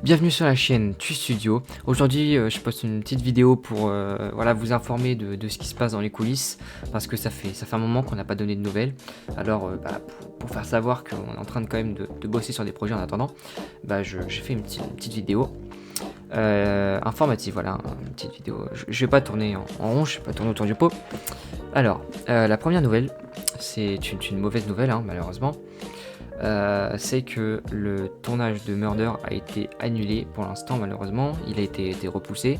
Bienvenue sur la chaîne Tu Studio. Aujourd'hui, je poste une petite vidéo pour vous informer de ce qui se passe dans les coulisses parce que ça fait un moment qu'on n'a pas donné de nouvelles. Alors, pour faire savoir qu'on est en train quand même de bosser sur des projets en attendant, j'ai fait une petite vidéo informative. Voilà, une petite vidéo. Je vais pas tourner en rond, je vais pas tourner autour du pot. Alors, la première nouvelle, c'est une mauvaise nouvelle, malheureusement. C'est que le tournage de Murder a été annulé pour l'instant, malheureusement. Il a été repoussé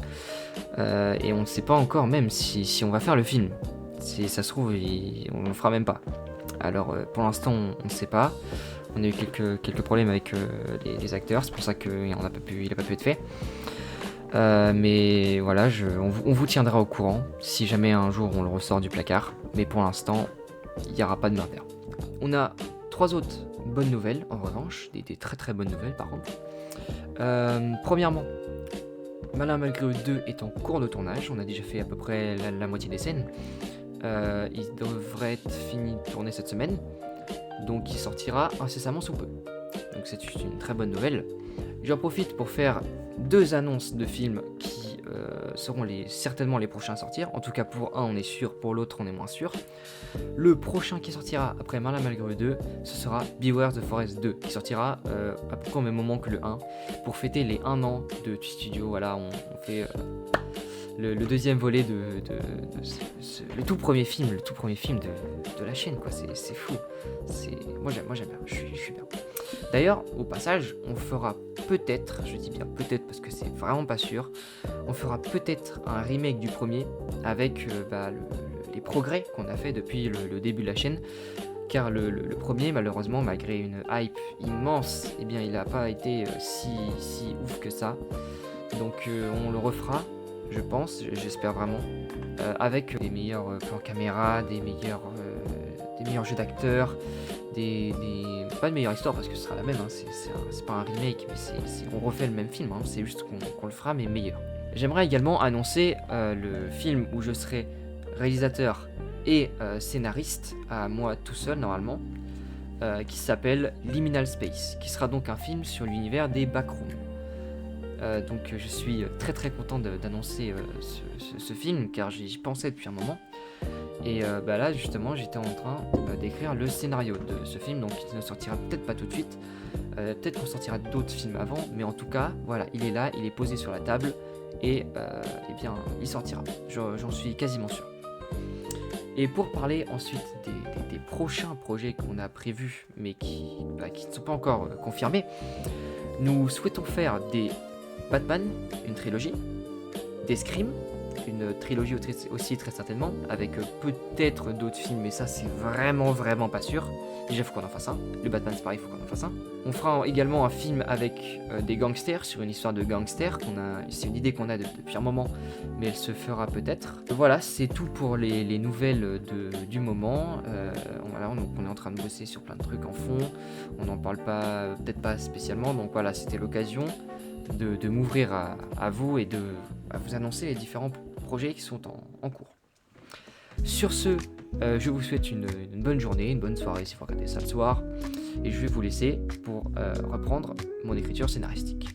et on ne sait pas encore même si on va faire le film. Si ça se trouve, on ne le fera même pas. Alors pour l'instant on ne sait pas. On a eu quelques problèmes avec les acteurs, c'est pour ça qu'il n'a pas pu être fait. Mais voilà, on vous tiendra au courant si jamais un jour on le ressort du placard. Mais pour l'instant, il n'y aura pas de Murder. On a 3 autres bonnes nouvelles, en revanche, des très très bonnes nouvelles par contre. Premièrement, Malin malgré eux 2 est en cours de tournage, on a déjà fait à peu près la moitié des scènes. Il devrait être fini de tourner cette semaine, donc il sortira incessamment sous peu. Donc c'est une très bonne nouvelle. J'en profite pour faire 2 annonces de films qui seront certainement les prochains à sortir. En tout cas pour un on est sûr, pour l'autre on est moins sûr. Le prochain qui sortira après Malin malgré eux 2, ce sera Beware the Forest 2 qui sortira à peu près au même moment que le 1 pour fêter les 1 an de Studio. Voilà, on fait le deuxième volet de le tout premier film de la chaîne, quoi. C'est fou. Moi j'aime bien, je suis bien. D'ailleurs, au passage, on fera peut-être, je dis bien peut-être parce que c'est vraiment pas sûr, on fera peut-être un remake du premier avec les progrès qu'on a fait depuis le début de la chaîne. Car le premier, malheureusement, malgré une hype immense, il n'a pas été si ouf que ça. Donc on le refera, je pense, j'espère vraiment, avec des meilleurs plans caméra, des meilleurs jeux d'acteurs, pas de meilleure histoire parce que ce sera la même, c'est pas un remake, mais on refait le même film, c'est juste qu'on le fera mais meilleur. J'aimerais également annoncer le film où je serai réalisateur et scénariste, à moi tout seul normalement, qui s'appelle Liminal Space, qui sera donc un film sur l'univers des backrooms. Donc je suis très très content d'annoncer ce film car j'y pensais depuis un moment. Et là justement j'étais en train d'écrire le scénario de ce film, donc il ne sortira peut-être pas tout de suite, peut-être qu'on sortira d'autres films avant, mais en tout cas voilà, il est là, il est posé sur la table et il sortira, j'en suis quasiment sûr. Et pour parler ensuite des prochains projets qu'on a prévus mais qui ne sont pas encore confirmés, nous souhaitons faire des Batman, une trilogie, des Scream, une trilogie aussi très certainement, avec peut-être d'autres films, mais ça c'est vraiment pas sûr. Déjà faut qu'on en fasse un, le Batman c'est pareil, faut qu'on en fasse un. On fera également un film avec des gangsters, sur une histoire de gangsters, c'est une idée qu'on a depuis un moment, mais elle se fera peut-être. Voilà, c'est tout pour les nouvelles du moment. On est en train de bosser sur plein de trucs en fond, on n'en parle pas, peut-être pas spécialement, donc voilà, c'était l'occasion de m'ouvrir à vous et à vous annoncer les différents projets qui sont en cours. Sur ce, je vous souhaite une bonne journée, une bonne soirée si vous regardez ça le soir, et je vais vous laisser pour reprendre mon écriture scénaristique.